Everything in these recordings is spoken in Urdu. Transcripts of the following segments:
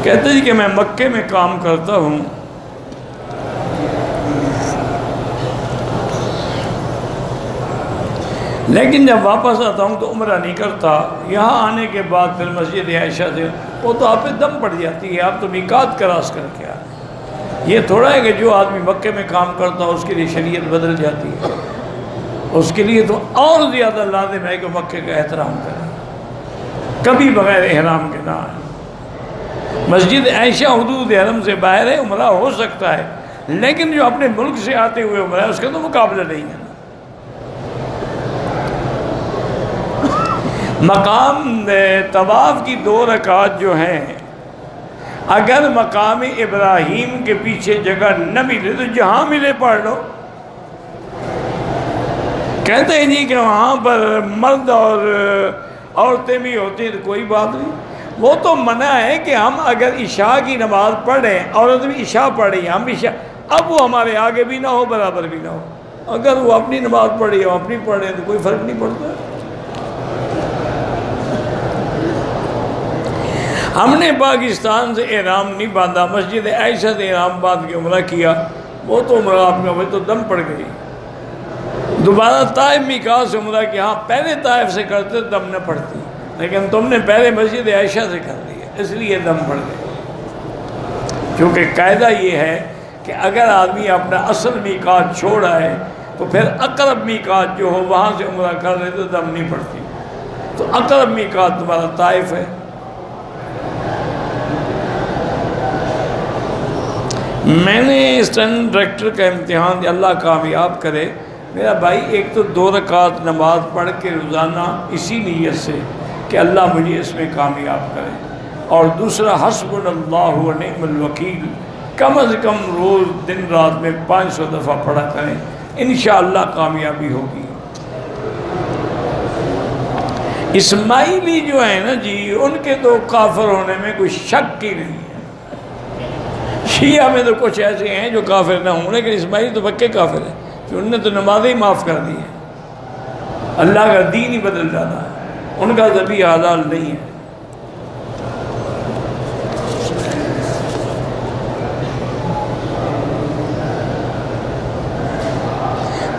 کہتے جی کہ میں مکے میں کام کرتا ہوں، لیکن جب واپس آتا ہوں تو عمرہ نہیں کرتا۔ یہاں آنے کے بعد پھر مسجد عائشہ سے وہ تو آپ پہ دم پڑ جاتی ہے، آپ تو میقات کراس کر کے آئے۔ یہ تھوڑا ہے کہ جو آدمی مکے میں کام کرتا ہے اس کے لیے شریعت بدل جاتی ہے، اس کے لیے تو اور زیادہ لازم ہے کہ مکے کا احترام کرے، کبھی بغیر احرام کے نہ آئے۔ مسجد عائشہ حدود حرم سے باہر ہے، عمرہ ہو سکتا ہے، لیکن جو اپنے ملک سے آتے ہوئے عمرہ ہے اس کا تو مقابلہ نہیں ہے۔ مقام طواف کی 2 رکعت جو ہیں، اگر مقام ابراہیم کے پیچھے جگہ نہ ملے تو جہاں ملے پڑھ لو۔ کہتے ہیں جی کہ وہاں پر مرد اور عورتیں بھی ہوتی ہیں تو کوئی بات نہیں، وہ تو منع ہے کہ ہم اگر عشاء کی نماز پڑھیں، عورت بھی عشاء پڑھیں، ہم عشاء، اب وہ ہمارے آگے بھی نہ ہو برابر بھی نہ ہو، اگر وہ اپنی نماز پڑھی ہم اپنی پڑھیں تو کوئی فرق نہیں پڑتا۔ ہم نے پاکستان سے احرام نہیں باندھا، مسجد عائشہ سے احرام باندھ کے عمرہ کیا، وہ تو عمرہ آپ میں تو دم پڑ گئی۔ دوبارہ طائف میقات سے عمرہ کیا، ہاں پہلے طائف سے کرتے دم نہ پڑتی، لیکن تم نے پہلے مسجد عائشہ سے کر لیا اس لیے دم پڑ گئے۔ کیونکہ قاعدہ یہ ہے کہ اگر آدمی اپنا اصل میقات چھوڑ آئے تو پھر اقرب میقات جو ہو وہاں سے عمرہ کر لے تو دم نہیں پڑتی، تو اقرب میقات تمہارا طائف ہے۔ میں نے اسٹینڈ ڈائریکٹر کا امتحان دیا، اللہ کامیاب کرے میرا بھائی۔ ایک تو 2 رکعت نماز پڑھ کے روزانہ اسی نیت سے کہ اللہ مجھے اس میں کامیاب کرے، اور دوسرا حسبنا اللہ و نعم الوکیل کم از کم روز دن رات میں 500 دفعہ پڑھا کریں، انشاءاللہ کامیابی ہوگی۔ اسماعیلی جو ہیں نا جی، ان کے تو کافر ہونے میں کوئی شک ہی نہیں ہے۔ شیعہ میں تو کچھ ایسے ہیں جو کافر نہ ہوں، لیکن اسماعیلی تو پکے کافر ہیں، کہ انہوں نے تو نمازیں ہی معاف کر دی ہیں، اللہ کا دین ہی بدل جاتا ہے، ان کا ذبیح حلال نہیں ہے۔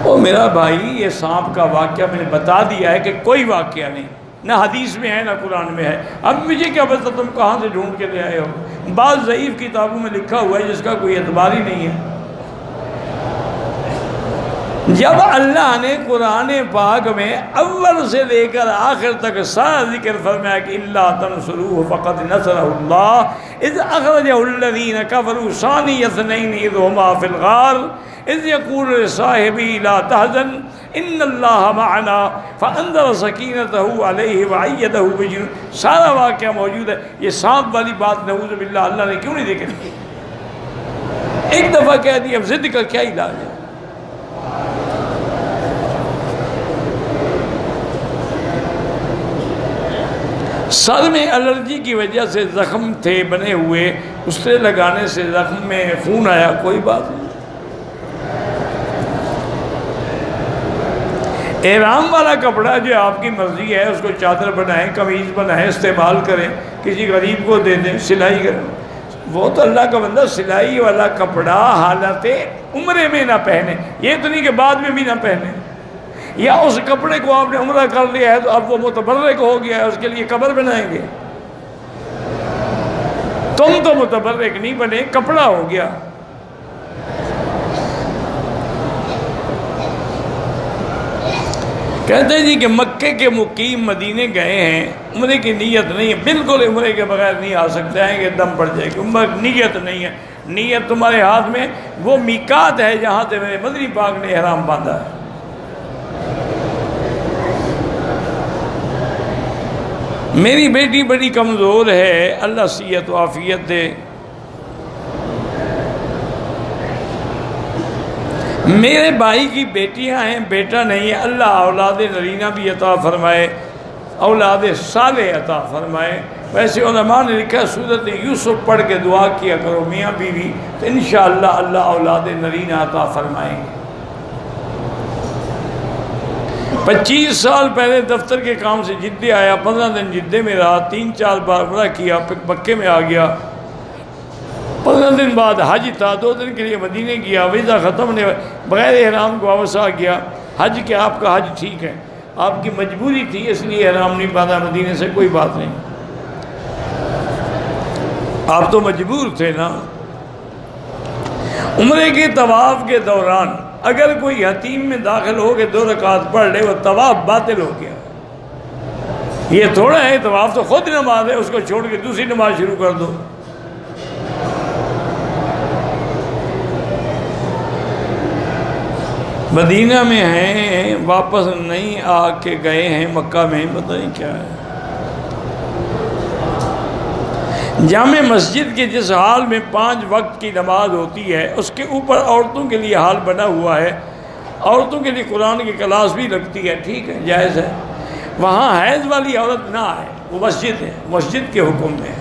او میرا بھائی، یہ سانپ کا واقعہ میں نے بتا دیا ہے کہ کوئی واقعہ نہیں، نہ حدیث میں ہے نہ قرآن میں ہے۔ اب مجھے کیا پتا تم کہاں سے ڈھونڈ کے لے آئے ہو، بعض ضعیف کتابوں میں لکھا ہوا ہے جس کا کوئی اعتبار ہی نہیں ہے۔ جب اللہ نے قرآن پاک میں اول سے لے کر آخر تک سارا ذکر فرمایا کہ الا تنصروہ فقد نصرہ اللہ اذ اخرجہ الذین کفروا ثانی اثنین اذ ہما فی الغار اذ یقول لصاحبہ لا تحزن ان اللہ معنا فانزل سکینتہ علیہ وعیدہ بجنود، سارا واقعہ موجود ہے۔ یہ سانپ والی بات نعوذ باللہ اللہ نے کیوں نہیں ذکر کی؟ ایک دفعہ کہہ دی، اب ضد کا کیا علاج ہے؟ سر میں الرجی کی وجہ سے زخم تھے بنے ہوئے، اس سے لگانے سے زخم میں خون آیا، کوئی بات نہیں۔ احرام والا کپڑا جو آپ کی مرضی ہے، اس کو چادر بنائیں، قمیض بنائیں، استعمال کریں، کسی غریب کو دے دیں، سلائی کریں، وہ تو اللہ کا بندہ سلائی والا کپڑا حالت عمرے میں نہ پہنے، یہ تو نہیں کہ بعد میں بھی نہ پہنے۔ یا اس کپڑے کو آپ نے عمرہ کر لیا ہے تو اب وہ متبرک ہو گیا ہے، اس کے لیے قبر بنائیں گے؟ تم تو متبرک نہیں بنے، کپڑا ہو گیا۔ کہتے ہیں جی کہ مکے کے مقیم مدینے گئے ہیں، عمرے کی نیت نہیں ہے، بالکل عمرے کے بغیر نہیں آ سکتے ہیں کہ دم پڑ جائے گی، عمرے کی نیت نہیں ہے۔ نیت تمہارے ہاتھ میں وہ میقات ہے جہاں سے میرے مدنی پاک نے احرام باندھا ہے۔ میری بیٹی بڑی کمزور ہے، اللہ صحت و عافیت دے۔ میرے بھائی کی بیٹیاں ہیں، بیٹا نہیں ہے، اللہ اولاد نرینہ بھی عطا فرمائے، اولاد صالح عطا فرمائے۔ ویسے علماء نے لکھا سورۃ یوسف پڑھ کے دعا کیا کرو میاں بیوی، تو انشاءاللہ اللہ اولاد نرینہ عطا فرمائیں گے۔ 25 سال پہلے دفتر کے کام سے جدے آیا، 15 دن جدے میں رہا، 3-4 بار عمرہ کیا، پھر مکے میں آ گیا۔ دن بعد حج تھا، 2 دن کے لیے مدینے گیا، ویزا ختم نے بغیر احرام کو واپس آ گیا۔ حج کیا آپ کا حج ٹھیک ہے، آپ کی مجبوری تھی اس لیے احرام نہیں باندھا مدینے سے، کوئی بات نہیں، آپ تو مجبور تھے نا۔ عمرے کے طواف کے دوران اگر کوئی حتیم میں داخل ہو کے 2 رکعت پڑھ لے وہ طواف باطل ہو گیا۔ یہ تھوڑا ہے طواف تو خود نماز ہے، اس کو چھوڑ کے دوسری نماز شروع کر دو۔ مدینہ میں ہیں، واپس نہیں آ کے گئے ہیں مکہ میں، پتہ نہیں کیا ہے۔ جامع مسجد کے جس حال میں 5 وقت کی نماز ہوتی ہے اس کے اوپر عورتوں کے لیے حال بنا ہوا ہے، عورتوں کے لیے قرآن کی کلاس بھی لگتی ہے، ٹھیک ہے، جائز ہے، وہاں حیض والی عورت نہ آئے، وہ مسجد ہے، مسجد کے حکم میں ہے۔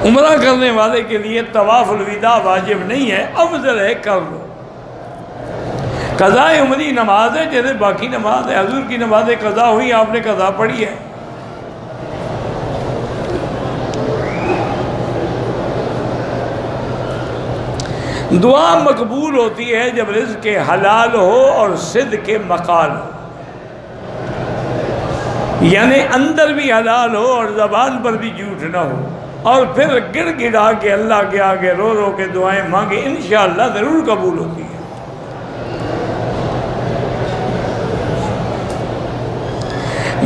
عمرہ کرنے والے کے لیے طواف الوداع واجب نہیں ہے، افضل ہے کر لو۔ قضاء عمری نماز ہے جیسے باقی نماز ہے، حضور کی نمازیں قضا ہوئی، آپ نے قضا پڑھی ہے۔ دعا مقبول ہوتی ہے جب رزق کے حلال ہو اور صدق کے مقال ہو، یعنی اندر بھی حلال ہو اور زبان پر بھی جھوٹ نہ ہو، اور پھر گڑ گڑا کے اللہ کے آگے رو رو کے دعائیں مانگے، انشاءاللہ ضرور قبول ہوتی ہے۔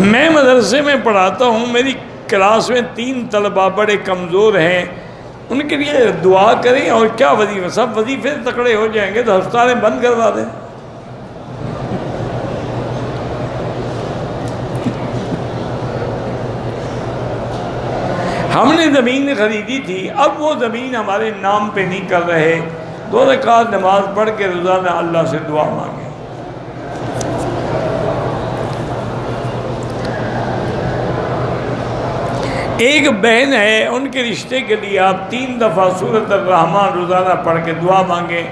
میں مدرسے میں پڑھاتا ہوں، میری کلاس میں 3 طلبہ بڑے کمزور ہیں، ان کے لیے دعا کریں، اور کیا وظیفہ، سب وظیفے تکڑے ہو جائیں گے تو ہسپتالیں بند کروا دیں۔ ہم نے زمین خریدی تھی، اب وہ زمین ہمارے نام پہ نہیں کر رہے، 2 رکعت نماز پڑھ کے روزانہ اللہ سے دعا مانگیں۔ ایک بہن ہے، ان کے رشتے کے لیے آپ 3 دفعہ سورۃ الرحمن روزانہ پڑھ کے دعا مانگیں،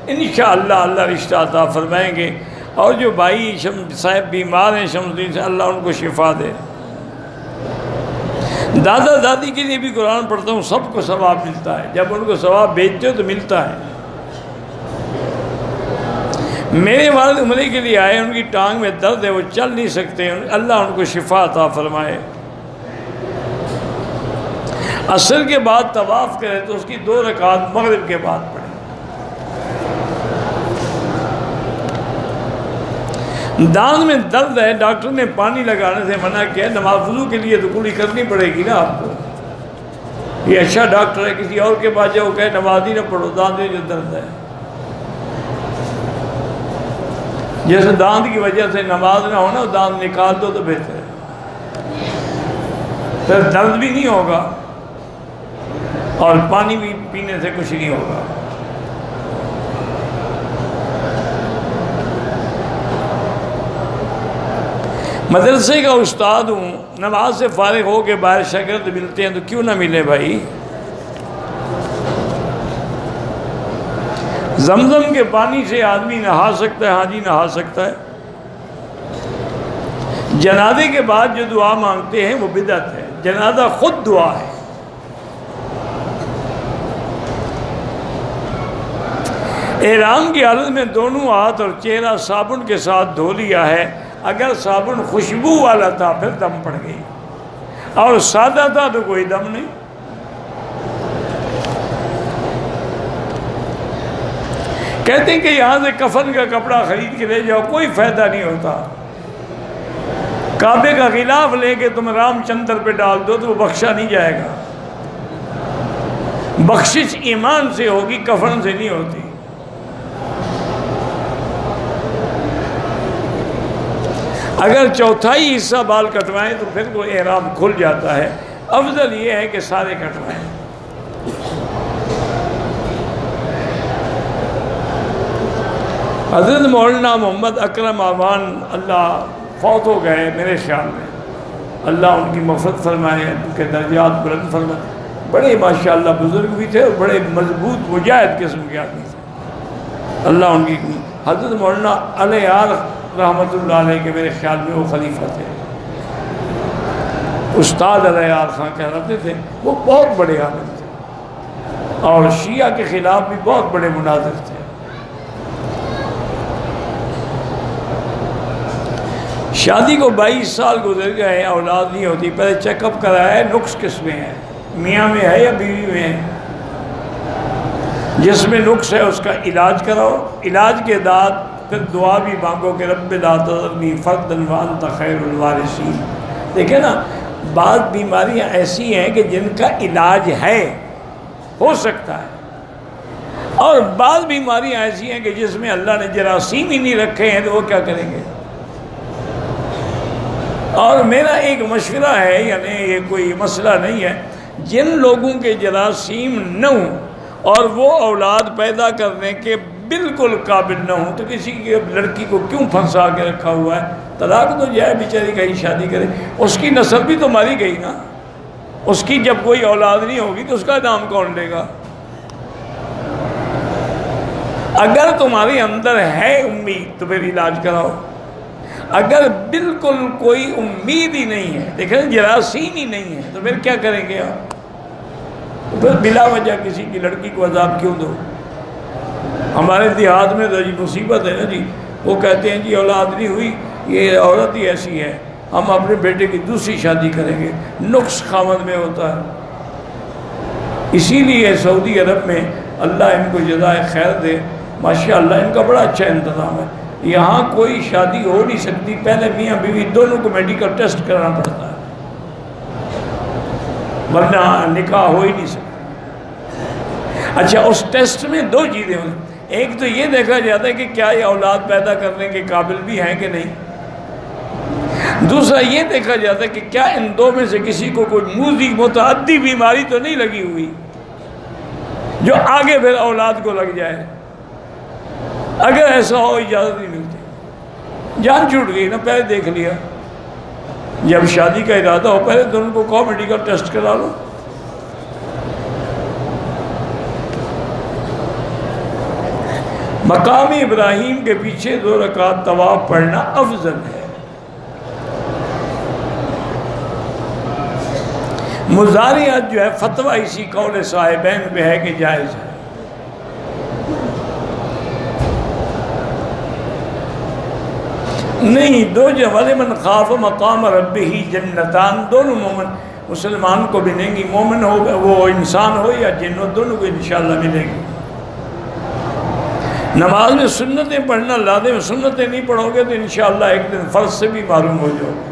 انشاءاللہ اللہ رشتہ عطا فرمائیں گے۔ اور جو بھائی صاحب بیمار ہیں شمس الدین سے، اللہ ان کو شفا دے۔ دادا دادی کے لیے بھی قرآن پڑھتا ہوں، سب کو ثواب ملتا ہے، جب ان کو ثواب بھیجتے ہو تو ملتا ہے۔ میرے والد عمرے کے لیے آئے، ان کی ٹانگ میں درد ہے، وہ چل نہیں سکتے، اللہ ان کو شفا عطا فرمائے۔ عصر کے بعد طواف کرے تو اس کی 2 رکعت مغرب کے بعد پڑھیں۔ دانت میں درد ہے، ڈاکٹر نے پانی لگانے سے منع کیا، نماز وضو کے لیے تو کلی کرنی پڑے گی نا آپ کو۔ یہ اچھا ڈاکٹر ہے، کسی اور کے پاس جاؤ، کہے نماز ہی نہ پڑھو، دانت میں جو درد ہے۔ جیسے دانت کی وجہ سے نماز نہ ہونا، دانت نکال دو تو بہتر ہے، پھر درد بھی نہیں ہوگا اور پانی بھی پینے سے کچھ نہیں ہوگا۔ مدرسے کا استاد ہوں، نماز سے فارغ ہو کے باہر شاگرد ملتے ہیں تو کیوں نہ ملے بھائی؟ زمزم کے پانی سے آدمی نہا سکتا ہے، حاجی نہا سکتا ہے۔ جنازے کے بعد جو دعا مانگتے ہیں وہ بدعت ہے، جنازہ خود دعا ہے۔ احرام کی حالت میں دونوں ہاتھ اور چہرہ صابن کے ساتھ دھو لیا ہے، اگر صابن خوشبو والا تھا پھر دم پڑ گئی، اور سادہ تھا تو کوئی دم نہیں۔ کہتے ہیں کہ یہاں سے کفن کا کپڑا خرید کے لے جاؤ، کوئی فائدہ نہیں ہوتا۔ کعبے کا غلاف لے کے تم رام چندر پہ ڈال دو تو وہ بخشا نہیں جائے گا۔ بخشش ایمان سے ہوگی، کفن سے نہیں ہوتی۔ اگر چوتھائی حصہ بال کٹوائیں تو پھر وہ احرام کھل جاتا ہے، افضل یہ ہے کہ سارے کٹوائیں۔ حضرت مولانا محمد اکرم آوان اللہ فوت ہو گئے میرے خیال میں، اللہ ان کی مغفرت فرمائے، ان کے درجات بلند فرمائے۔ بڑے ماشاءاللہ بزرگ بھی تھے اور بڑے مضبوط مجاہد قسم کے آدمی تھے، اللہ ان کی۔ حضرت مولانا علیہ رحمۃ اللہ علیہ کے میرے خیال میں وہ خلیفہ تھے۔ استاد علیہ خان کہلاتے تھے، وہ بہت بڑے عالم تھے اور شیعہ کے خلاف بھی بہت بڑے مناظر تھے۔ شادی کو 22 سال گزر گئے، اولاد نہیں ہوتی، پہلے چیک اپ کرایا ہے، نقص کس میں ہے، میاں میں ہے یا بیوی میں ہے؟ جس میں نقص ہے اس کا علاج کراؤ، علاج کے بعد پھر دعا بھی مانگو کہ رب لا تذرنی فردا وانت خیر الوارثین۔ دیکھیں نا، بعض بیماریاں ایسی ہیں کہ جن کا علاج ہے، ہو سکتا ہے، اور بعض بیماریاں ایسی ہیں کہ جس میں اللہ نے جراثیم ہی نہیں رکھے ہیں، تو وہ کیا کریں گے؟ اور میرا ایک مشورہ ہے، یعنی یہ کوئی مسئلہ نہیں ہے، جن لوگوں کے جراثیم نہ ہوں اور وہ اولاد پیدا کرنے کے بالکل قابل نہ ہوں، تو کسی کی لڑکی کو کیوں پھنسا کے رکھا ہوا ہے؟ طلاق تو جائے، بیچاری کہیں شادی کرے، اس کی نسل بھی تو ماری گئی نا۔ اس کی جب کوئی اولاد نہیں ہوگی تو اس کا نام کون لے گا؟ اگر تمہارے اندر ہے امید تو پھر علاج کراؤ، اگر بالکل کوئی امید ہی نہیں ہے، دیکھیں جراثیم ہی نہیں ہے، تو پھر کیا کریں گے آپ؟ پھر بلا وجہ کسی کی لڑکی کو عذاب کیوں دو؟ ہمارے دیہات میں تو جی مصیبت ہے نا جی، وہ کہتے ہیں جی اولاد نہیں ہوئی، یہ عورت ہی ایسی ہے، ہم اپنے بیٹے کی دوسری شادی کریں گے، نقص خاوند میں ہوتا ہے۔ اسی لیے سعودی عرب میں اللہ ان کو جزائے خیر دے، ماشاءاللہ ان کا بڑا اچھا انتظام ہے، یہاں کوئی شادی ہو نہیں سکتی، پہلے میاں بیوی دونوں کو میڈیکل ٹیسٹ کرانا پڑتا ہے، ورنہ نکاح ہو ہی نہیں سکتا۔ اچھا، اس ٹیسٹ میں دو چیزیں ہوتی ہیں، ایک تو یہ دیکھا جاتا ہے کہ کیا یہ اولاد پیدا کرنے کے قابل بھی ہیں کہ نہیں، دوسرا یہ دیکھا جاتا ہے کہ کیا ان دو میں سے کسی کو کوئی موذی متعدی بیماری تو نہیں لگی ہوئی جو آگے پھر اولاد کو لگ جائے۔ اگر ایسا ہو اجازت نہیں ملتی، جان چھوٹ گئی نا، پہلے دیکھ لیا، جب شادی کا ارادہ ہو پہلے دونوں کو کہو میڈیکل ٹیسٹ کرا لو۔ مقام ابراہیم کے پیچھے 2 رکعت طواف پڑھنا افضل ہے۔ مضارعات جو ہے فتویٰ اسی قول صاحبین پہ ہے کہ جائز ہے۔ نہیں، دو وَلِمَنْ خَافَ مَقَامَ رَبِّهِ جنتان، دونوں مومن مسلمان کو ملیں گی، مومن ہو وہ انسان ہو یا جن ہو، دونوں کو انشاءاللہ ملیں گی۔ نماز میں سنتیں پڑھنا لازم ہے، سنتیں نہیں پڑھو گے تو انشاءاللہ ایک دن فرض سے بھی معلوم ہو جاؤ گے۔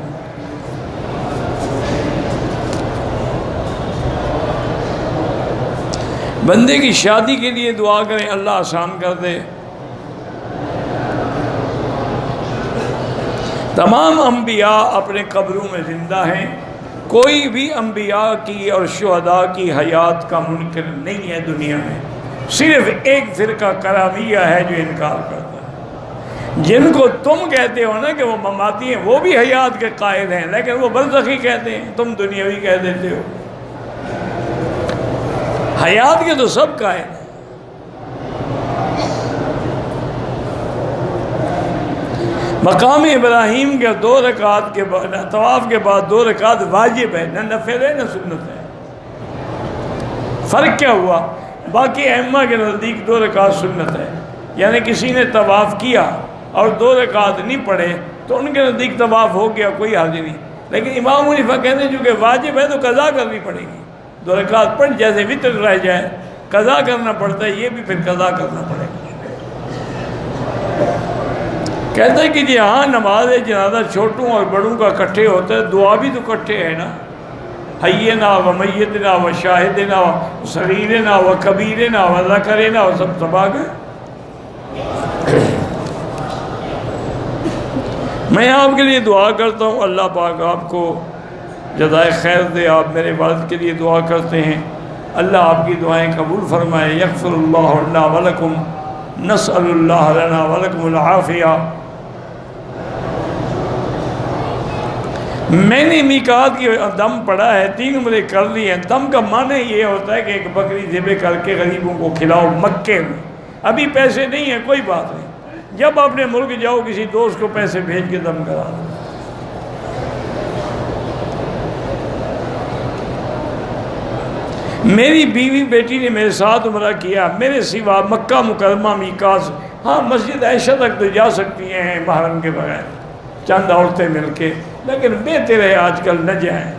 بندے کی شادی کے لیے دعا کریں، اللہ آسان کر دے۔ تمام انبیاء اپنے قبروں میں زندہ ہیں، کوئی بھی انبیاء کی اور شہداء کی حیات کا منکر نہیں ہے دنیا میں، صرف ایک فرقہ کرامیہ ہے جو انکار کرتا ہے، جن کو تم کہتے ہو نا کہ وہ مماتی ہیں، وہ بھی حیات کے قائل ہیں، لیکن وہ برزخی کہتے ہیں، تم دنیاوی کہہ دیتے ہو۔ حیات کے تو سب قائل ہیں۔ مقام ابراہیم کے 2 رکعت کے بعد طواف کے بعد 2 رکعت واجب ہے، نہ نفل ہے نہ سنت ہے۔ فرق کیا ہوا؟ باقی ائمہ کے نزدیک 2 رکعت سنت ہے، یعنی کسی نے طواف کیا اور 2 رکعت نہیں پڑھے تو ان کے نزدیک طواف ہو گیا، کوئی حرج نہیں، لیکن امام حنیفہ کہتے ہیں چونکہ واجب ہے تو قضا کرنی پڑے گی، 2 رکعت پڑھ جیسے وتر رہ جائے، قضا کرنا پڑتا ہے، یہ بھی پھر قضا کرنا پڑے گا۔ کہتے ہیں کہ جی ہاں، نماز جنازہ چھوٹوں اور بڑوں کا اکٹھے ہوتا ہے، دعا بھی تو اکٹھے ہے نا، حینا و میتنا و شاہدنا و صغیرنا و کبیرنا و ذکرنا و سب سب آگئے۔ میں آپ کے لیے دعا کرتا ہوں، اللہ پاک آپ کو جزائے خیر دے۔ آپ میرے والد کے لیے دعا کرتے ہیں، اللہ آپ کی دعائیں قبول فرمائے۔ یغفر اللہ لنا ولکم، نسأل اللہ لنا ولکم العافیہ۔ میں نے میقات کی دم پڑھا ہے، 3 عمرے کر لی ہیں۔ دم کا معنی یہ ہوتا ہے کہ ایک بکری ذبح کر کے غریبوں کو کھلاؤ مکے میں۔ ابھی پیسے نہیں ہیں، کوئی بات نہیں، جب اپنے ملک جاؤ کسی دوست کو پیسے بھیج کے دم کرا دو۔ میری بیوی بیٹی نے میرے ساتھ عمرہ کیا، میرے سوا مکہ مکرمہ میقات، ہاں مسجد عائشہ تک تو جا سکتی ہیں محرم کے بغیر چند عورتیں مل کے، لیکن بہتر ہے آج کل نہ جائیں۔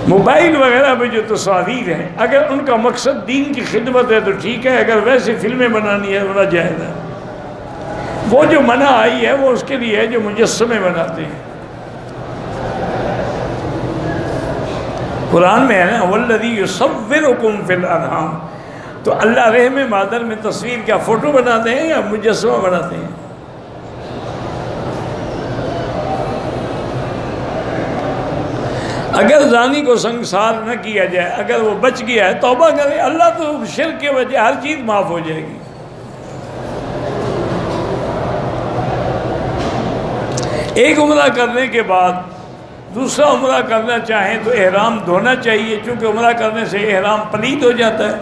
موبائل وغیرہ پہ جو تصاویر ہیں اگر ان کا مقصد دین کی خدمت ہے تو ٹھیک ہے، اگر ویسے فلمیں بنانی ہے تو ناجائز ہے۔ وہ جو منع آئی ہے وہ اس کے لیے ہے جو مجسمے بناتے ہیں۔ قرآن میں ہے نا والذی یصورکم فی الارحام، تو اللہ رحم مادر میں تصویر کیا فوٹو بناتے ہیں یا مجسمہ بناتے ہیں؟ اگر زانی کو سنگسار نہ کیا جائے، اگر وہ بچ گیا ہے توبہ کرے، اللہ تو شرک کے وجہ ہر چیز معاف ہو جائے گی۔ ایک عمرہ کرنے کے بعد دوسرا عمرہ کرنا چاہیں تو احرام دھونا چاہیے، چونکہ عمرہ کرنے سے احرام پلید ہو جاتا ہے۔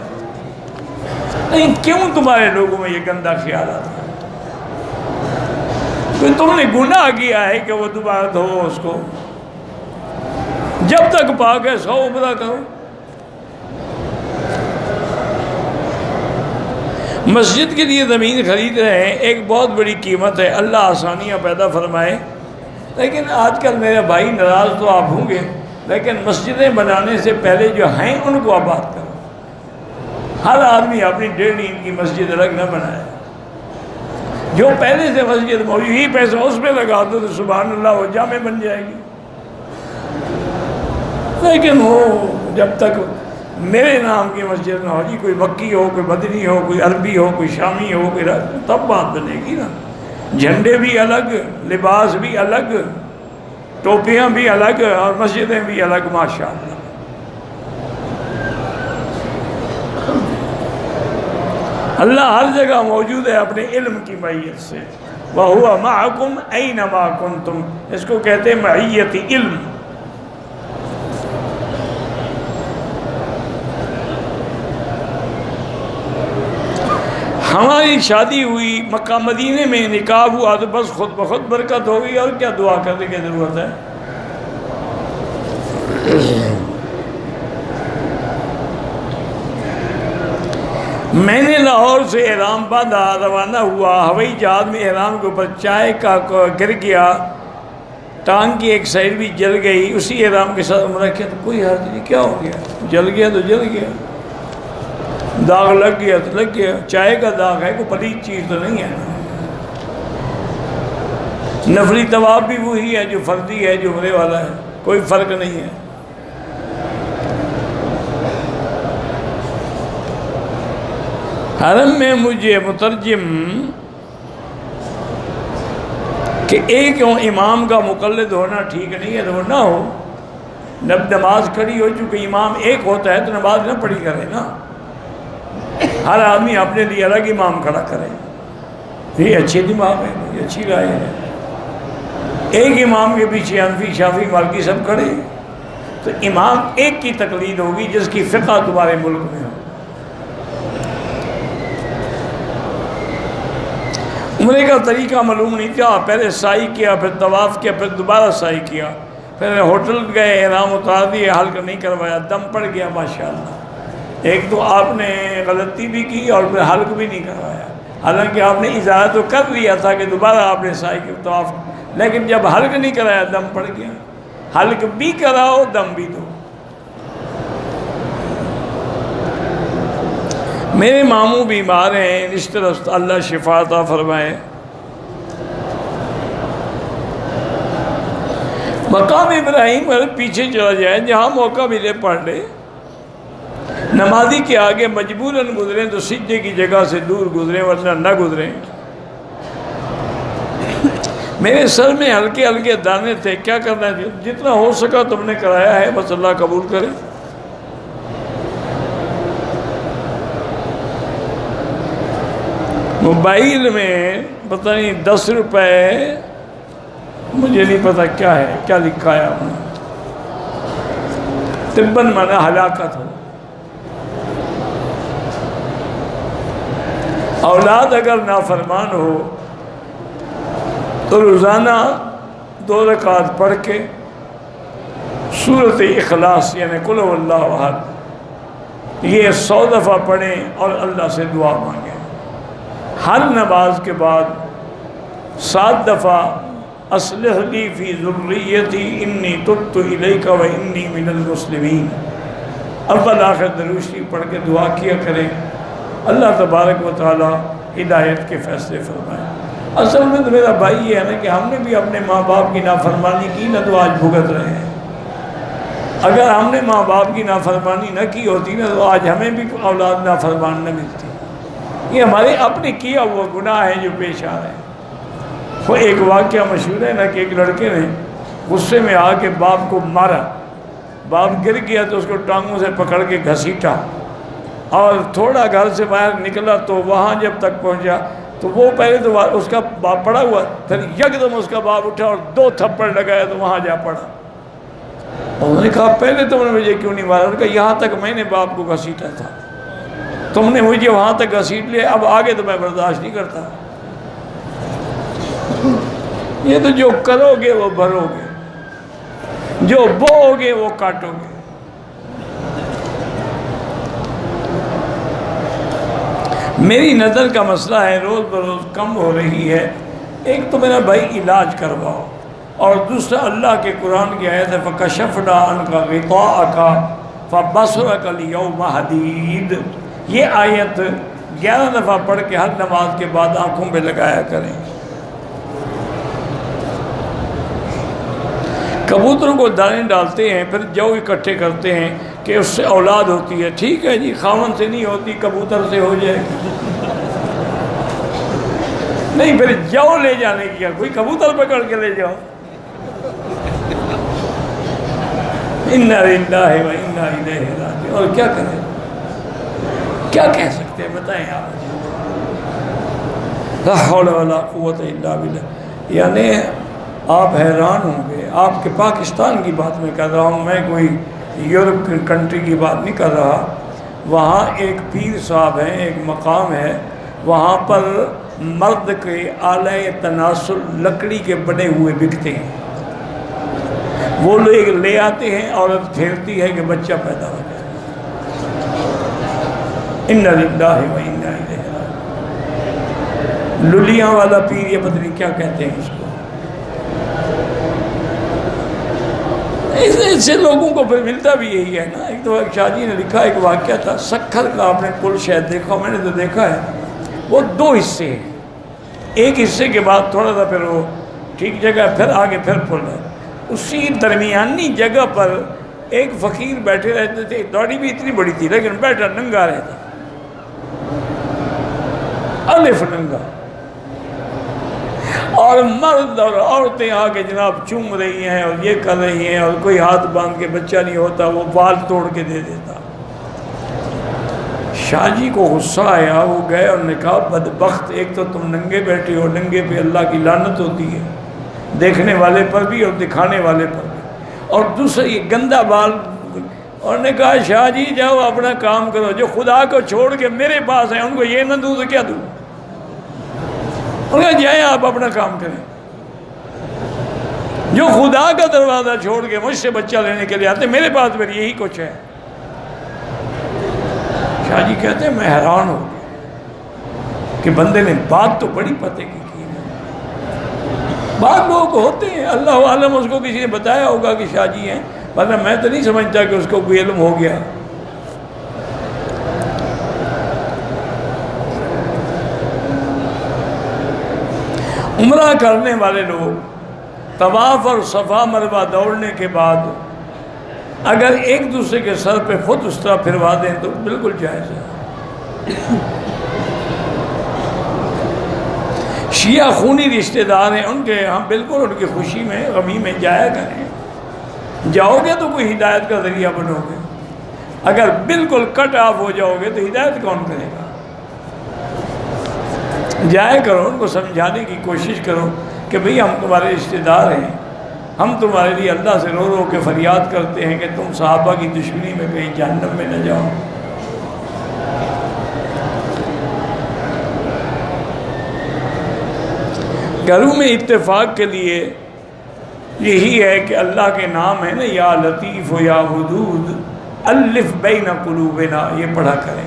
نہیں، کیوں تمہارے لوگوں میں یہ گندا خیال آتا ہے؟ کہ تم نے گناہ کیا ہے کہ وہ دوبارہ دھو اس کو، جب تک پاک ہے 100 عمرہ کرو۔ مسجد کے لیے زمین خرید رہے ہیں، ایک بہت بڑی قیمت ہے، اللہ آسانیاں پیدا فرمائے، لیکن آج کل میرے بھائی ناراض تو آپ ہوں گے، لیکن مسجدیں بنانے سے پہلے جو ہیں ان کو آباد کرو۔ ہر آدمی اپنی 1.5 اینٹ کی مسجد الگ نہ بنائے، جو پہلے سے مسجد موجود ہی پیسہ اس پہ لگا دو تو سبحان اللہ وہ جامع بن جائے گی۔ لیکن وہ جب تک میرے نام کی مسجد نہ ہو جی، کوئی مکی ہو، کوئی مدنی ہو، کوئی عربی ہو، کوئی شامی ہو، کوئی تب بات بنے گی نا۔ جھنڈے بھی الگ، لباس بھی الگ، ٹوپیاں بھی الگ اور مسجدیں بھی الگ، ماشاءاللہ۔ اللہ ہر جگہ موجود ہے اپنے علم کی معیت سے، وَهُوَ مَعَكُمْ أَيْنَمَا كُنْتُمْ، اس کو کہتے ہیں معیت علم۔ ہماری شادی ہوئی مکہ مدینے میں، نکاح ہوا تو بس خود بخود برکت ہوگی، اور کیا دعا کرنے کی ضرورت ہے؟ میں نے لاہور سے احرام باندھا، روانہ ہوا، ہوائی جہاز میں احرام کے اوپر چائے کا گر گیا، ٹانگ کی ایک سائڈ بھی جل گئی، اسی احرام کے ساتھ عمرہ کیا تو کوئی حرج نہیں، کیا ہو گیا؟ جل گیا تو جل گیا، داغ لگ گیا تو لگ گیا، چائے کا داغ ہے، کوئی پلید چیز تو نہیں ہے۔ نفلی طواف بھی وہی ہے جو فردی ہے، جو عمرے والا ہے، کوئی فرق نہیں ہے۔ حرم میں مجھے مترجم کہ ایک امام کا مقلد ہونا ٹھیک نہیں ہے تو وہ نہ ہو، جب نماز کھڑی ہو چونکہ امام ایک ہوتا ہے تو نماز نہ پڑھی کرے نا، ہر آدمی اپنے لیے الگ امام کھڑا کرے، یہ اچھی دماغ ہے، یہ اچھی رائے ہے۔ ایک امام کے پیچھے حنفی شافعی مالکی سب کھڑے تو امام ایک کی تقلید ہوگی جس کی فقہ تمہارے ملک میں ہو۔ عمرے کا طریقہ معلوم نہیں تھا، پہلے سعی کیا، پھر طواف کیا، پھر دوبارہ سعی کیا، پھر ہوٹل گئے، احرام اتار دیے، حلق نہیں کروایا، دم پڑ گیا ماشاءاللہ۔ ایک تو آپ نے غلطی بھی کی اور پھر حلق بھی نہیں کروایا، حالانکہ آپ نے اجازت تو کر لیا تھا کہ دوبارہ آپ نے سعی کی طواف، لیکن جب حلق نہیں کرایا دم پڑ گیا۔ حلق بھی کراؤ، دم بھی دو۔ میرے ماموں بیمار ہیں، رشتہ رست اللہ شفا عطا فرمائے۔ مقام ابراہیم اگر پیچھے چلا جائے، جہاں موقع ملے پڑھ لے، نمازی کے آگے مجبوراً گزریں تو سجدے کی جگہ سے دور گزریں، ورنہ نہ گزریں۔ میرے سر میں ہلکے ہلکے دانے تھے، کیا کرنا ہے؟ جتنا ہو سکا تم نے کرایا ہے، بس اللہ قبول کرے۔ موبائل میں پتہ نہیں 10 روپے، مجھے نہیں پتہ کیا ہے، کیا لکھا ہے آپ نے، طباً مانا ہلاکت ہو۔ اولاد اگر نافرمان ہو تو روزانہ 2 رکعت پڑھ کے سورۃ اخلاص یعنی قل هو اللہ احد، یہ 100 دفعہ پڑھیں اور اللہ سے دعا مانگیں۔ ہر نماز کے بعد 7 دفعہ اصلح لی فی ذریتی انی تبت الیک و انی من المسلمین، اول آخر درود شریف پڑھ کے دعا کیا کریں، اللہ تبارک و تعالی ہدایت کے فیصلے فرمائیں۔ اصل میں تو میرا بھائی یہ ہے نا کہ ہم نے بھی اپنے ماں باپ کی نافرمانی کی نہ تو آج بھگت رہے ہیں۔ اگر ہم نے ماں باپ کی نافرمانی نہ کی ہوتی نا تو آج ہمیں بھی اولاد نافرمان نہ ملتی۔ یہ ہمارے اپنے کیا ہوا گناہ ہیں جو پیش آ رہے ہیں۔ وہ ایک واقعہ مشہور ہے نا کہ ایک لڑکے نے غصے میں آ کے باپ کو مارا، باپ گر گیا تو اس کو ٹانگوں سے پکڑ کے گھسیٹا، اور تھوڑا گھر سے باہر نکلا تو وہاں جب تک پہنچا تو وہ پہلے تو اس کا باپ پڑا ہوا، پھر یکدم اس کا باپ اٹھا اور 2 تھپڑ لگایا تو وہاں جا پڑا۔ انہوں نے کہا پہلے تم نے مجھے کیوں نہیں مارا؟ انہوں نے کہا یہاں تک میں نے باپ کو گھسیٹا تھا، تم نے مجھے وہاں تک گھسیٹ لیا، اب آگے تو میں برداشت نہیں کرتا۔ یہ تو جو کرو گے وہ بھرو گے، جو بو گے وہ کاٹو گے۔ میری نظر کا مسئلہ ہے روز بروز کم ہو رہی ہے۔ ایک تو میرا بھائی علاج کرواؤ، اور دوسرا اللہ کے قرآن کی آیت ہے فَكَشَفْنَا عَنْكَ غِطَاءَكَ فَبَصَرَكَ الْيَوْمَ حَدِيدٌ۔ یہ آیت 11 دفعہ پڑھ کے ہر نماز کے بعد آنکھوں پہ لگایا کریں۔ کبوتروں کو دانے ڈالتے ہیں، پھر جو اکٹھے کرتے ہیں کہ اس سے اولاد ہوتی ہے۔ ٹھیک ہے جی، خاون سے نہیں ہوتی کبوتر سے ہو جائے گی۔ نہیں، پھر جو لے جانے کی کوئی کبوتر پکڑ کے لے جاؤ۔ اِنَّا لِلَّهِ وَإِنَّا إِلَيْهِ رَاجِعُونَ۔ اور کیا کریں، کیا کہہ سکتے ہیں بتائیں آپ؟ لا حول ولا قوت الا باللہ۔ یعنی آپ حیران ہوں گے، آپ کے پاکستان کی بات میں کر رہا ہوں، میں کوئی یورپ کنٹری کی بات نہیں کر رہا۔ وہاں ایک پیر صاحب ہیں، ایک مقام ہے، وہاں پر مرد کے آلہ تناسل لکڑی کے بنے ہوئے بکتے ہیں، وہ لوگ لے آتے ہیں، عورت پھیرتی ہے کہ بچہ پیدا ہو جائے۔ اِنَّا لِلَّهِ وَإِنَّا إِلَيْهِ رَاجِعُونَ۔ للیاں والا پیر، یہ پتہ نہیں کیا کہتے ہیں اس کو۔ اس سے لوگوں کو پھر ملتا بھی یہی ہے نا۔ ایک تو شاہ جی نے لکھا، ایک واقعہ تھا سکھر کا، آپ نے پل شاید دیکھا، میں نے تو دیکھا ہے، وہ 2 حصے ہیں، ایک حصے کے بعد تھوڑا سا پھر وہ ٹھیک جگہ، پھر آگے پھر پل ہے، اسی درمیانی جگہ پر ایک فقیر بیٹھے رہتے تھے، داڑھی بھی اتنی بڑی تھی لیکن بیٹھا ننگا رہتا، الف ننگا، اور مرد اور عورتیں آگے جناب چوم رہی ہیں اور یہ کر رہی ہیں، اور کوئی ہاتھ باندھ کے بچہ نہیں ہوتا وہ بال توڑ کے دے دیتا۔ شاہ جی کو غصہ آیا، وہ گئے اور نے کہا بدبخت، ایک تو تم ننگے بیٹھے ہو، ننگے پہ اللہ کی لعنت ہوتی ہے، دیکھنے والے پر بھی اور دکھانے والے پر بھی، اور دوسرا یہ گندا بال۔ اور نے کہا شاہ جی جاؤ اپنا کام کرو، جو خدا کو چھوڑ کے میرے پاس ہیں ان کو یہ نہ دوں تو کیا دوں؟ انہیں جائیں آپ اپنا کام کریں، جو خدا کا دروازہ چھوڑ کے مجھ سے بچہ لینے کے لیے آتے میرے پاس پھر یہی کچھ ہے۔ شاہ جی کہتے ہیں میں حیران ہو گیا کہ بندے نے بات تو بڑی پتے کی ہے۔ بعض لوگ ہوتے ہیں اللہ عالم، اس کو کسی نے بتایا ہوگا کہ شاہ جی ہیں، ورنہ میں تو نہیں سمجھتا کہ اس کو کوئی علم ہو گیا۔ عمرہ کرنے والے لوگ طواف اور صفا مروہ دوڑنے کے بعد اگر ایک دوسرے کے سر پہ خود اس طرح پھروا دیں تو بالکل جائز ہے۔ شیعہ خونی رشتہ دار ہیں، ان کے ہم بالکل ان کی خوشی میں غمی میں جایا کریں، جاؤ گے تو کوئی ہدایت کا ذریعہ بنو گے، اگر بالکل کٹ آف ہو جاؤ گے تو ہدایت کون کرے گا؟ جایا کرو، ان کو سمجھانے کی کوشش کرو کہ بھئی ہم تمہارے رشتہ دار ہیں، ہم تمہارے لیے اللہ سے رو رو کے فریاد کرتے ہیں کہ تم صحابہ کی دشمنی میں کہیں جہنم میں نہ جاؤ۔ گھروں میں اتفاق کے لیے یہی ہے کہ اللہ کے نام ہے نا، یا لطیف و یا ودود الف بین قلوبنا، یہ پڑھا کریں۔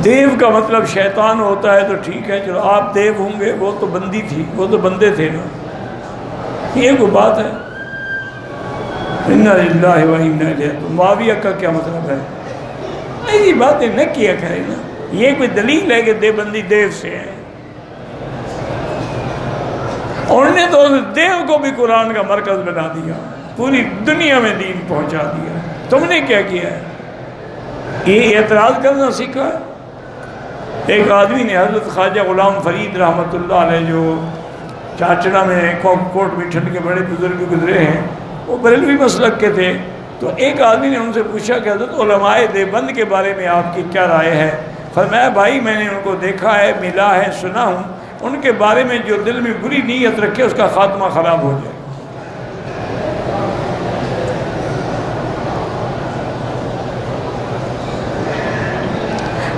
دیو کا مطلب شیطان ہوتا ہے تو ٹھیک ہے، چلو آپ دیو ہوں گے، وہ تو بندی تھی، وہ تو بندے تھے نا، یہ کوئی بات ہے۔ انا للہ و انا الیہ، تو معاویہ کا کیا مطلب ہے؟ ایسی باتیں نہ کیا کرے نا، یہ کوئی دلیل ہے کہ دیوبندی دیو سے ہے؟ انہوں نے تو دیو کو بھی قرآن کا مرکز بنا دیا، پوری دنیا میں دین پہنچا دیا، تم نے کیا کیا ہے؟ یہ اعتراض کرنا سیکھا ہے؟ ایک آدمی نے حضرت خواجہ غلام فرید رحمۃ اللہ علیہ، جو چاچڑا میں کوٹ میٹھن کے بڑے بزرگ گزرے ہیں، وہ بریلوی مسلک کے تھے، تو ایک آدمی نے ان سے پوچھا کہ حضرت علماء دیوبند کے بارے میں آپ کی کیا رائے ہے؟ فرمایا بھائی میں نے ان کو دیکھا ہے، ملا ہے، سنا ہوں، ان کے بارے میں جو دل میں بری نیت رکھے اس کا خاتمہ خراب ہو جائے۔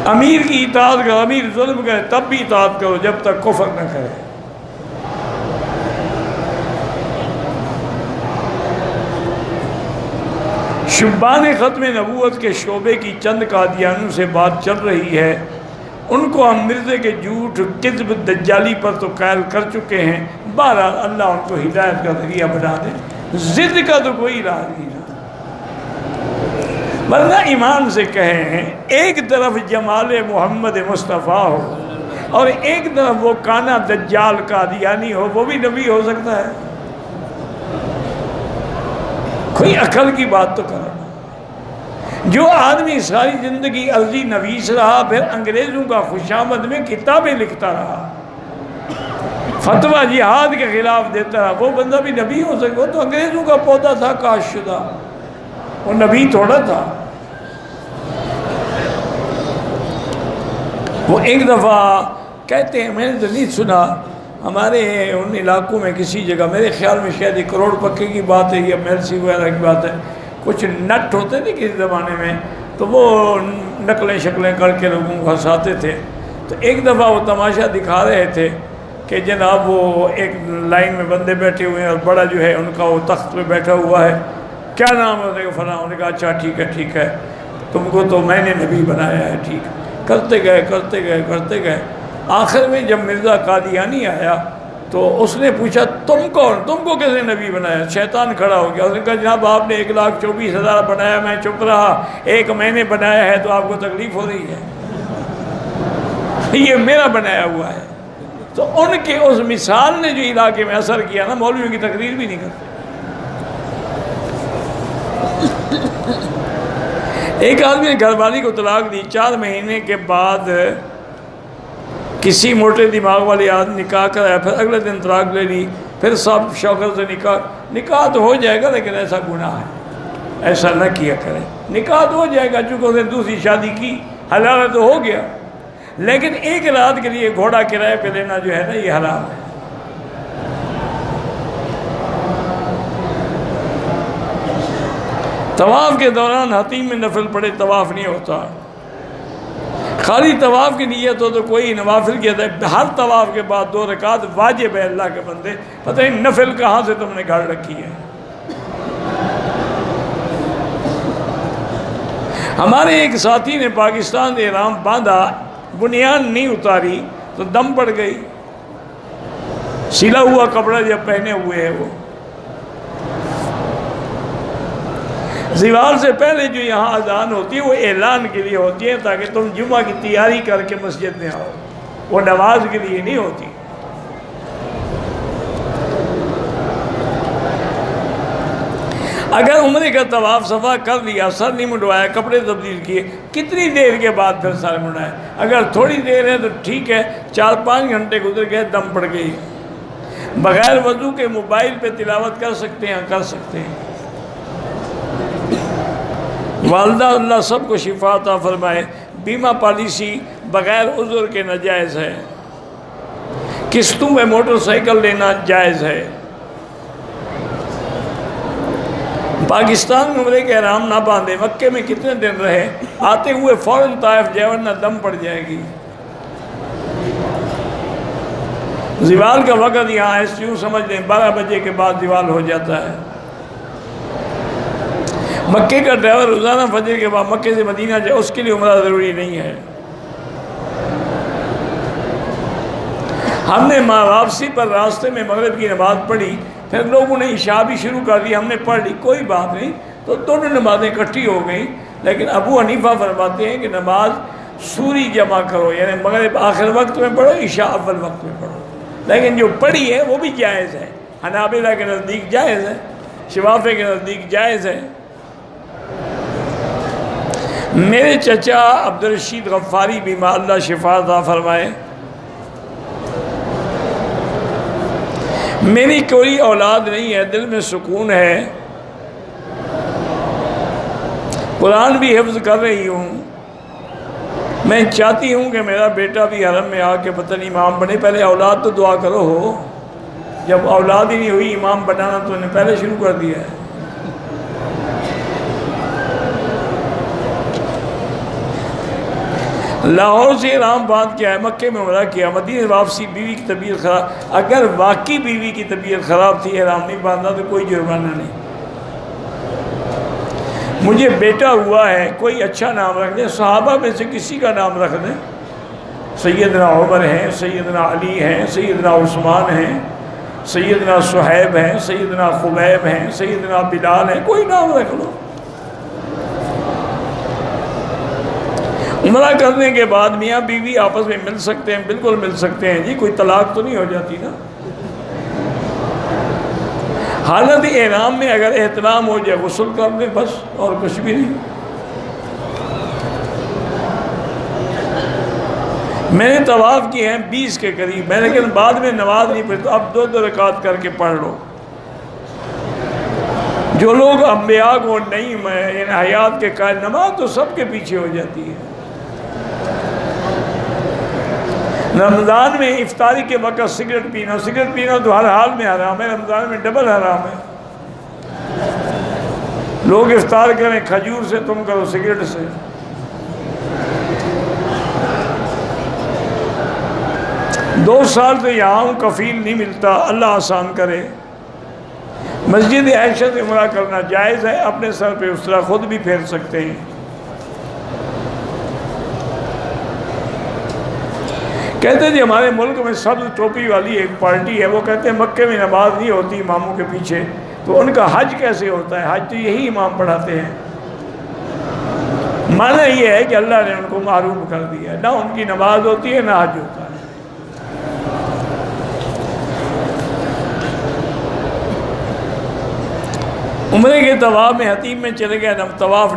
امیر کی اطاعت کرو، امیر ظلم کرے تب بھی اطاعت کرو جب تک کفر نہ کرے۔ شبان ختم نبوت کے شعبے کی چند قادیانوں سے بات چل رہی ہے، ان کو ہم مرزے کے جھوٹ، کذب، دجالی پر تو قائل کر چکے ہیں، بہرحال اللہ ان کو ہدایت کا ذریعہ بنا دے، ضد کا تو کوئی علاج نہیں رہا۔ ورنہ ایمان سے کہیں، ایک طرف جمال محمد مصطفیٰ ہو اور ایک طرف وہ کانا دجال قادیانی ہو، وہ بھی نبی ہو سکتا ہے؟ کوئی عقل کی بات تو کرنا۔ جو آدمی ساری زندگی عرضی نویس رہا، پھر انگریزوں کا خوشامد میں کتابیں لکھتا رہا، فتویٰ جہاد کے خلاف دیتا رہا، وہ بندہ بھی نبی ہو سکتا؟ وہ تو انگریزوں کا پودا تھا کاشت شدہ، وہ نبی تھوڑا تھا۔ وہ ایک دفعہ کہتے ہیں، میں نے تو نہیں سنا، ہمارے ان علاقوں میں کسی جگہ، میرے خیال میں شاید ایک کروڑ پکے کی بات ہے یا میلسی وغیرہ کی بات ہے، کچھ نٹ ہوتے تھے کسی زمانے میں، تو وہ نقلیں شکلیں کر کے لوگوں کو ہنساتے تھے۔ تو ایک دفعہ وہ تماشا دکھا رہے تھے کہ جناب وہ ایک لائن میں بندے بیٹھے ہوئے ہیں اور بڑا جو ہے ان کا وہ تخت پہ بیٹھا ہوا ہے، کیا نام ہے؟ فلاں۔ انہوں نے کہا اچھا ٹھیک ہے، تم کو تو میں نے نبی بنایا ہے، ٹھیک۔ کرتے گئے، آخر میں جب مرزا قادیانی آیا تو اس نے پوچھا تم کون، تم کو کیسے نبی بنایا؟ شیطان کھڑا ہو گیا، اس نے کہا جناب آپ نے 1,24,000 بنایا، میں چپ رہا، ایک میں نے بنایا ہے تو آپ کو تکلیف ہو رہی ہے، یہ میرا بنایا ہوا ہے۔ تو ان کے اس مثال نے جو علاقے میں اثر کیا نا، مولویوں کی تقریر بھی نہیں کرتے۔ ایک آدمی نے گھر والی کو طلاق دی، 4 مہینے کے بعد کسی موٹے دماغ والے آدمی نکاح کرایا، پھر اگلے دن طلاق لے لی، پھر سب شوہر سے نکاح تو ہو جائے گا، لیکن ایسا گناہ ہے، ایسا نہ کیا کرے۔ نکاح تو ہو جائے گا، چونکہ اس نے دوسری شادی کی، حلال تو ہو گیا، لیکن ایک رات کے لیے گھوڑا کرائے پہ لینا جو ہے نا، یہ حرام ہے۔ طواف کے دوران حتیم میں نفل پڑھے طواف نہیں ہوتا، خالی طواف کی نیت ہو تو کوئی نوافل کیا ہے، ہر طواف کے بعد 2 رکعت واجب ہے۔ اللہ کے بندے، پتہ نہیں نفل کہاں سے تم نے گھڑ رکھی ہے۔ ہمارے ایک ساتھی نے پاکستان سے احرام باندھا، بنیان نہیں اتاری تو دم پڑ گئی، سلا ہوا کپڑا جب پہنے ہوئے ہے وہ، زوال سے پہلے جو یہاں اذان ہوتی ہے وہ اعلان کے لیے ہوتی ہے تاکہ تم جمعہ کی تیاری کر کے مسجد میں آؤ، وہ نماز کے لیے نہیں ہوتی۔ اگر عمرے کا طواف صفا کر لیا، سر نہیں منڈوایا، کپڑے تبدیل کیے، کتنی دیر کے بعد پھر سر منڈوایا؟ اگر تھوڑی دیر ہے تو ٹھیک ہے، 4-5 گھنٹے گزر گئے، دم پڑ گئی، بغیر وضو کے موبائل پہ تلاوت کر سکتے ہیں؟ کر سکتے ہیں۔ والدہ اللہ سب کو شفا عطا فرمائے، بیمہ پالیسی بغیر عذر کے ناجائز ہے، قسطوں میں موٹر سائیکل لینا جائز ہے۔ پاکستان میں عمرے کے احرام نہ باندھے، مکے میں کتنے دن رہے، آتے ہوئے فوراً طائف جائے ورنہ دم پڑ جائے گی۔ زوال کا وقت یہاں ہے، یوں سمجھ لیں 12 بجے کے بعد زوال ہو جاتا ہے۔ مکے کا ڈرائیور روزانہ فجر کے بعد مکے سے مدینہ جائے، اس کے لیے عمرہ ضروری نہیں ہے۔ ہم نے واپسی پر راستے میں مغرب کی نماز پڑھی، پھر لوگوں نے عشاء بھی شروع کر دی، ہم نے پڑھ لی، کوئی بات نہیں، تو دونوں نمازیں اکٹھی ہو گئیں۔ لیکن ابو حنیفہ فرماتے ہیں کہ نماز سوری جمع کرو، یعنی مغرب آخر وقت میں پڑھو، عشاء اول وقت میں پڑھو۔ لیکن جو پڑھی ہے وہ بھی جائز ہے، حنابلہ کے نزدیک جائز ہے، شوافی کے نزدیک جائز ہے۔ میرے چچا عبدالرشید غفاری بیمار، اللہ شفا عطا فرمائے، میری کوئی اولاد نہیں ہے، دل میں سکون ہے، قرآن بھی حفظ کر رہی ہوں، میں چاہتی ہوں کہ میرا بیٹا بھی حرم میں آ کے وطن امام بنے۔ پہلے اولاد تو دعا کرو ہو، جب اولاد ہی نہیں ہوئی امام بنانا تو انہیں پہلے شروع کر دیا ہے۔ لاہور سے احرام باندھ کے آئے، مکے میں عمرہ کیا، مدینہ واپسی بیوی کی طبیعت خراب، اگر واقعی بیوی کی طبیعت خراب تھی احرام نہیں باندھا تو کوئی جرمانہ نہیں۔ مجھے بیٹا ہوا ہے، کوئی اچھا نام رکھ دیں، صحابہ میں سے کسی کا نام رکھ دیں، سیدنا عمر ہیں، سیدنا علی ہیں، سیدنا عثمان ہیں، سیدنا صہیب ہیں، سیدنا خبیب ہیں، سیدنا بلال ہیں، کوئی نام رکھ لو۔ عمرہ کرنے کے بعد میاں بیوی آپس میں مل سکتے ہیں، بالکل مل سکتے ہیں جی، کوئی طلاق تو نہیں ہو جاتی نا۔ حالت احرام میں اگر احترام ہو جائے غسل کر لیں بس، اور کچھ بھی نہیں۔ میں نے طواف کیے ہیں 20 کے قریب، میں لیکن بعد میں نماز نہیں پڑھی، تو اب 2 رکعت کر کے پڑھ لو۔ جو لوگ انبیاء کو نہیں یعنی حیات کے قائل، نماز تو سب کے پیچھے ہو جاتی ہے۔ رمضان میں افطاری کے وقت سگریٹ پینا تو ہر حال میں حرام ہے، رمضان میں ڈبل حرام ہے۔ لوگ افطار کریں کھجور سے، تم کرو سگریٹ سے۔ دو سال سے یہاں ہوں، کفیل نہیں ملتا، اللہ آسان کرے۔ مسجد عائشہ سے عمرہ کرنا جائز ہے، اپنے سر پہ اسرا خود بھی پھیر سکتے ہیں۔ کہتے ہیں جی ہمارے ملک میں سبز ٹوپی والی ایک پارٹی ہے، وہ کہتے ہیں مکے میں نماز نہیں ہوتی اماموں کے پیچھے، تو ان کا حج کیسے ہوتا ہے؟ حج تو یہی امام پڑھاتے ہیں۔ معنی یہ ہے کہ اللہ نے ان کو محروم کر دیا ہے، نہ ان کی نماز ہوتی ہے نہ حج ہوتا ہے۔ عمرے کے طواف میں حتیم میں چلے گئے، طواف